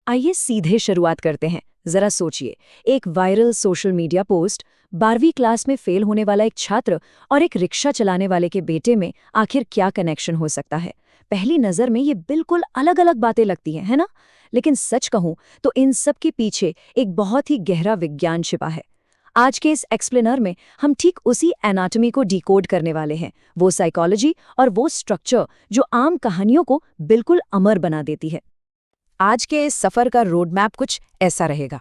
आइए सीधे शुरुआत करते हैं। जरा सोचिए, एक वायरल सोशल मीडिया पोस्ट, 12वीं क्लास में फेल होने वाला एक छात्र और एक रिक्शा चलाने वाले के बेटे में आखिर क्या कनेक्शन हो सकता है। पहली नज़र में ये बिल्कुल अलग अलग बातें लगती हैं, है ना? लेकिन सच कहूं तो इन सब के पीछे एक बहुत ही गहरा विज्ञान छिपा है। आज के इस एक्सप्लेनर में हम ठीक उसी एनाटॉमी को डिकोड करने वाले हैं, वो साइकोलॉजी और वो स्ट्रक्चर जो आम कहानियों को बिल्कुल अमर बना देती है। आज के इस सफ़र का रोड मैप कुछ ऐसा रहेगा।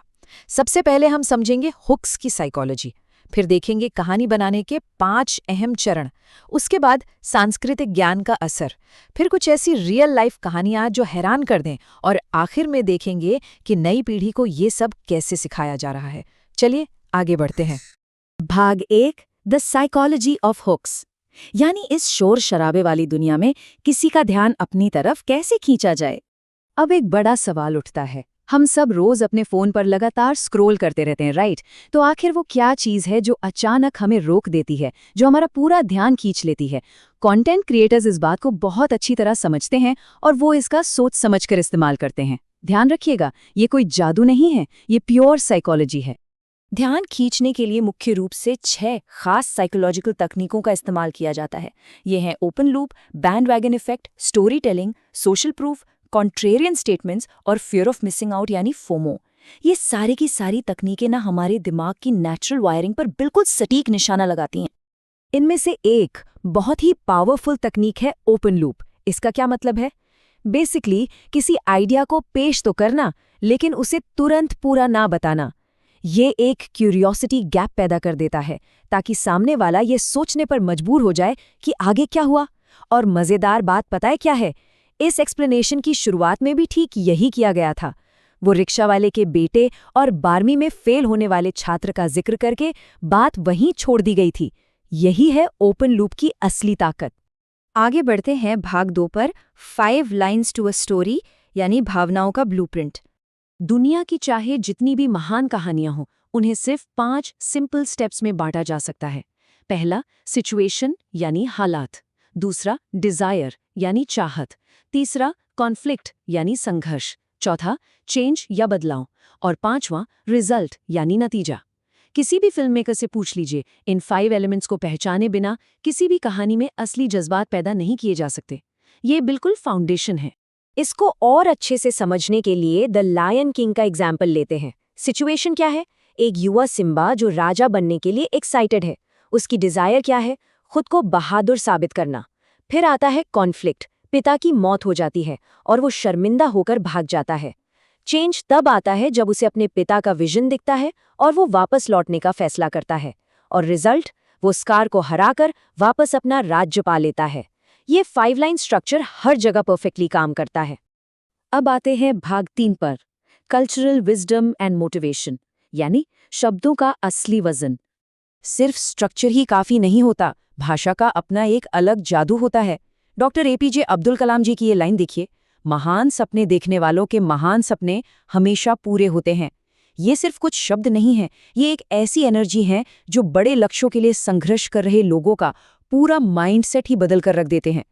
सबसे पहले हम समझेंगे हुक्स की साइकोलॉजी, फिर देखेंगे कहानी बनाने के 5 अहम चरण, उसके बाद सांस्कृतिक ज्ञान का असर, फिर कुछ ऐसी रियल लाइफ कहानियां जो हैरान कर दें, और आखिर में देखेंगे कि नई पीढ़ी को ये सब कैसे सिखाया जा रहा है। चलिए आगे बढ़ते हैं। भाग 1, द साइकोलॉजी ऑफ हुक्स, यानी इस शोर शराबे वाली दुनिया में किसी का ध्यान अपनी तरफ कैसे खींचा जाए। अब एक बड़ा सवाल उठता है, हम सब रोज अपने फोन पर लगातार स्क्रॉल करते रहते हैं, राइट? तो आखिर वो क्या चीज है जो अचानक हमें रोक देती है, जो हमारा पूरा ध्यान खींच लेती है? कंटेंट क्रिएटर्स इस बात को बहुत अच्छी तरह समझते हैं और वो इसका सोच समझकर इस्तेमाल करते हैं। ध्यान रखिएगा, ये कोई जादू नहीं है, ये प्योर साइकोलॉजी है। ध्यान खींचने के लिए मुख्य रूप से 6 खास साइकोलॉजिकल तकनीकों का इस्तेमाल किया जाता है। ये हैं open loop, bandwagon effect, story telling, social proof, contrarian statements और फियर ऑफ मिसिंग आउट यानी फोमो। ये सारी की सारी तकनीकें ना हमारे दिमाग की नेचुरल वायरिंग पर बिल्कुल सटीक निशाना लगाती हैं। इनमें से एक बहुत ही पावरफुल तकनीक है ओपन लूप। इसका क्या मतलब है? बेसिकली किसी आइडिया को पेश तो करना, लेकिन उसे तुरंत पूरा ना बताना। ये एक क्यूरियोसिटी गैप पैदा कर देता है ताकि सामने वाला ये सोचने पर मजबूर हो जाए कि आगे क्या हुआ। और मज़ेदार बात पता है क्या है? इस एक्सप्लेनेशन की शुरुआत में भी ठीक यही किया गया था। वो रिक्शा वाले के बेटे और 12वीं में फेल होने वाले छात्र का जिक्र करके बात वहीं छोड़ दी गई थी। यही है ओपन लूप की असली ताकत। आगे बढ़ते हैं भाग 2 पर, 5 लाइन्स टू अ स्टोरी, यानी भावनाओं का ब्लूप्रिंट। दुनिया की चाहे जितनी भी महान कहानियां हों, उन्हें सिर्फ 5 सिंपल स्टेप्स में बांटा जा सकता है। पहला, सिचुएशन यानी हालात। दूसरा, डिजायर यानी चाहत। तीसरा, कॉन्फ्लिक्ट यानी संघर्ष। चौथा, चेंज या बदलाव। और पांचवां, रिजल्ट यानी नतीजा। किसी भी फिल्म मेकर से पूछ लीजिए, इन 5 एलिमेंट्स को पहचाने बिना किसी भी कहानी में असली जज्बात पैदा नहीं किए जा सकते। ये बिल्कुल फाउंडेशन है। इसको और अच्छे से समझने के लिए द लायन किंग का एग्जाम्पल लेते हैं। सिचुएशन क्या है? एक युवा सिम्बा जो राजा बनने के लिए एक्साइटेड है। उसकी डिजायर क्या है? खुद को बहादुर साबित करना। फिर आता है कॉन्फ्लिक्ट, पिता की मौत हो जाती है और वो शर्मिंदा होकर भाग जाता है। चेंज तब आता है जब उसे अपने पिता का विजन दिखता है और वो वापस लौटने का फैसला करता है। और रिजल्ट, वो स्कार को हराकर वापस अपना राज्य पा लेता है। ये 5 लाइन स्ट्रक्चर हर जगह परफेक्टली काम करता है। अब आते हैं भाग 3 पर, कल्चरल विजडम एंड मोटिवेशन, यानी शब्दों का असली वजन। सिर्फ स्ट्रक्चर ही काफी नहीं होता, भाषा का अपना एक अलग जादू होता है। डॉक्टर एपीजे अब्दुल कलाम जी की ये लाइन देखिए, महान सपने देखने वालों के महान सपने हमेशा पूरे होते हैं। ये सिर्फ कुछ शब्द नहीं है, ये एक ऐसी एनर्जी है जो बड़े लक्ष्यों के लिए संघर्ष कर रहे लोगों का पूरा माइंडसेट ही बदल कर रख देते हैं।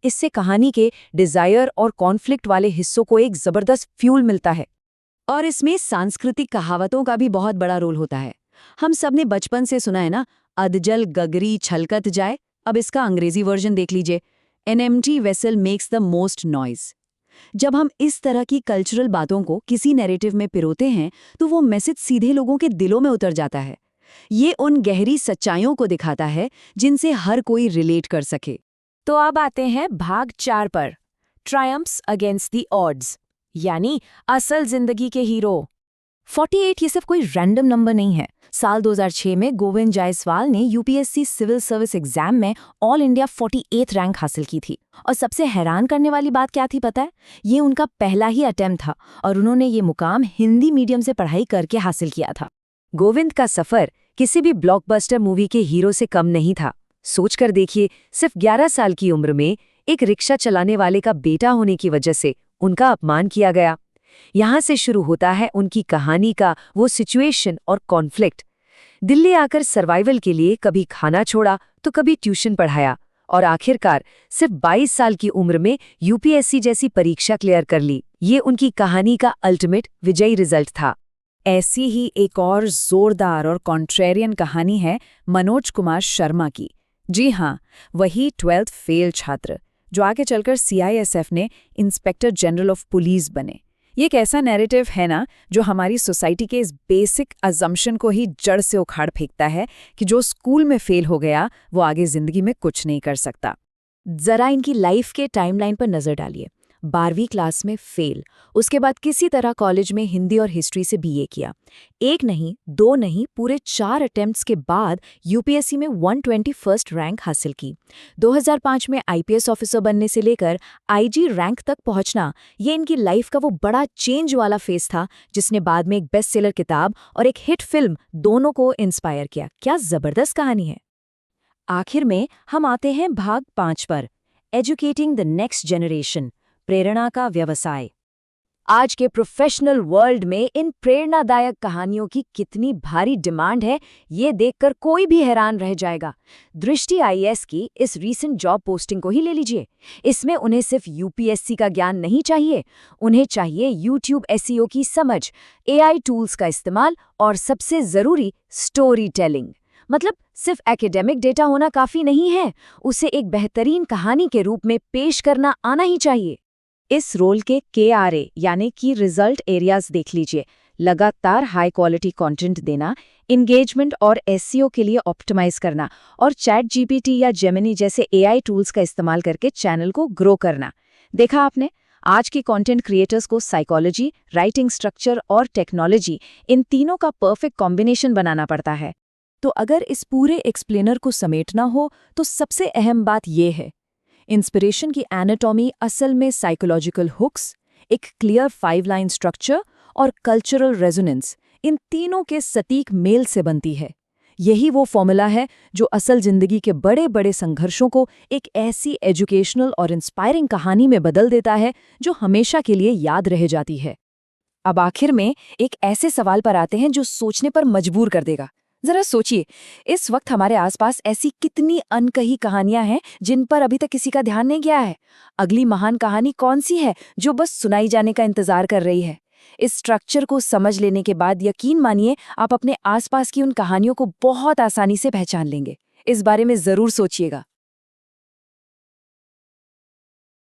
इससे कहानी के डिजायर और कॉन्फ्लिक्ट वाले हिस्सों को एक जबरदस्त फ्यूल मिलता है। और इसमें सांस्कृतिक कहावतों का भी बहुत बड़ा रोल होता है। हम सब ने बचपन से सुना है ना, अधजल गगरी छलकत जाए। अब इसका अंग्रेजी वर्जन देख लीजिए, an empty vessel makes the most noise. जब हम इस तरह की कल्चरल बातों को किसी नैरेटिव में पिरोते हैं तो वो मैसेज सीधे लोगों के दिलों में उतर जाता है। ये उन गहरी सच्चाइयों को दिखाता है जिनसे हर कोई रिलेट कर सके। तो अब आते हैं भाग 4 पर, ट्रायम्फ्स अगेंस्ट द ऑड्स, यानी असल जिंदगी के हीरो। 48 ये सिर्फ कोई रैंडम नंबर नहीं है। साल 2006 में गोविंद जायसवाल ने यूपीएससी सिविल सर्विस एग्जाम में ऑल इंडिया 48 रैंक हासिल की थी। और सबसे हैरान करने वाली बात क्या थी पता है? ये उनका पहला ही अटेम्प्ट था और उन्होंने ये मुकाम हिंदी मीडियम से पढ़ाई करके हासिल किया था। गोविंद का सफर किसी भी ब्लॉकबस्टर मूवी के हीरो से कम नहीं था। सोचकर देखिए, सिर्फ 11 साल की उम्र में एक रिक्शा चलाने वाले का बेटा होने की वजह से उनका अपमान किया गया। यहाँ से शुरू होता है उनकी कहानी का वो सिचुएशन और कॉन्फ्लिक्ट। दिल्ली आकर सर्वाइवल के लिए कभी खाना छोड़ा तो कभी ट्यूशन पढ़ाया, और आखिरकार सिर्फ 22 साल की उम्र में यूपीएससी जैसी परीक्षा क्लियर कर ली। ये उनकी कहानी का अल्टीमेट विजयी रिजल्ट था। ऐसी ही एक और जोरदार और कॉन्ट्रेरियन कहानी है मनोज कुमार शर्मा की। जी हाँ, वही 12th फेल छात्र जो आगे चलकर सीआईएसएफ ने इंस्पेक्टर जनरल ऑफ पुलिस बने। ये एक ऐसा नैरेटिव है ना जो हमारी सोसाइटी के इस बेसिक अजम्पशन को ही जड़ से उखाड़ फेंकता है कि जो स्कूल में फेल हो गया वो आगे जिंदगी में कुछ नहीं कर सकता। जरा इनकी लाइफ के टाइमलाइन पर नजर डालिए। 12वीं क्लास में फेल, उसके बाद किसी तरह कॉलेज में हिंदी और हिस्ट्री से बीए किया। एक नहीं, दो नहीं, पूरे 4 अटेम्प्ट्स के बाद यूपीएससी में 121st रैंक हासिल की। 2005 में आईपीएस ऑफिसर बनने से लेकर आईजी रैंक तक पहुंचना, ये इनकी लाइफ का वो बड़ा चेंज वाला फेस था जिसने बाद में एक बेस्ट सेलर किताब और एक हिट फिल्म दोनों को इंस्पायर किया। क्या जबरदस्त कहानी है। आखिर में हम आते हैं भाग 5 पर, एजुकेटिंग द नेक्स्ट जनरेशन, प्रेरणा का व्यवसाय। आज के प्रोफेशनल वर्ल्ड में इन प्रेरणादायक कहानियों की कितनी भारी डिमांड है, ये देखकर कोई भी हैरान रह जाएगा। दृष्टि आईएएस की इस रीसेंट जॉब पोस्टिंग को ही ले लीजिए। इसमें उन्हें सिर्फ यूपीएससी का ज्ञान नहीं चाहिए, उन्हें चाहिए यूट्यूब एसईओ की समझ, एआई टूल्स का इस्तेमाल और सबसे जरूरी स्टोरी टेलिंग। मतलब सिर्फ एकेडमिक डेटा होना काफी नहीं है, उसे एक बेहतरीन कहानी के रूप में पेश करना आना ही चाहिए। इस रोल के KRA यानी कि रिजल्ट एरियाज देख लीजिए। लगातार हाई क्वालिटी कंटेंट देना, इंगेजमेंट और एसईओ के लिए ऑप्टिमाइज करना और ChatGPT या जेमिनी जैसे एआई टूल्स का इस्तेमाल करके चैनल को ग्रो करना। देखा आपने, आज के कंटेंट क्रिएटर्स को साइकोलॉजी, राइटिंग स्ट्रक्चर और टेक्नोलॉजी, इन तीनों का परफेक्ट कॉम्बिनेशन बनाना पड़ता है। तो अगर इस पूरे एक्सप्लेनर को समेटना हो तो सबसे अहम बात ये है, इंस्पिरेशन की एनाटॉमी असल में साइकोलॉजिकल हुक्स, एक क्लियर 5 लाइन स्ट्रक्चर और कल्चरल रेजोनेंस, इन तीनों के सटीक मेल से बनती है। यही वो फॉर्मूला है जो असल जिंदगी के बड़े बड़े संघर्षों को एक ऐसी एजुकेशनल और इंस्पायरिंग कहानी में बदल देता है जो हमेशा के लिए याद रह जाती है। अब आखिर में एक ऐसे सवाल पर आते हैं जो सोचने पर मजबूर कर देगा। जरा सोचिए, इस वक्त हमारे आसपास ऐसी कितनी अनकही कहानियां हैं जिन पर अभी तक किसी का ध्यान नहीं गया है। अगली महान कहानी कौन सी है जो बस सुनाई जाने का इंतजार कर रही है? इस स्ट्रक्चर को समझ लेने के बाद यकीन मानिए आप अपने आसपास की उन कहानियों को बहुत आसानी से पहचान लेंगे। इस बारे में जरूर सोचिएगा।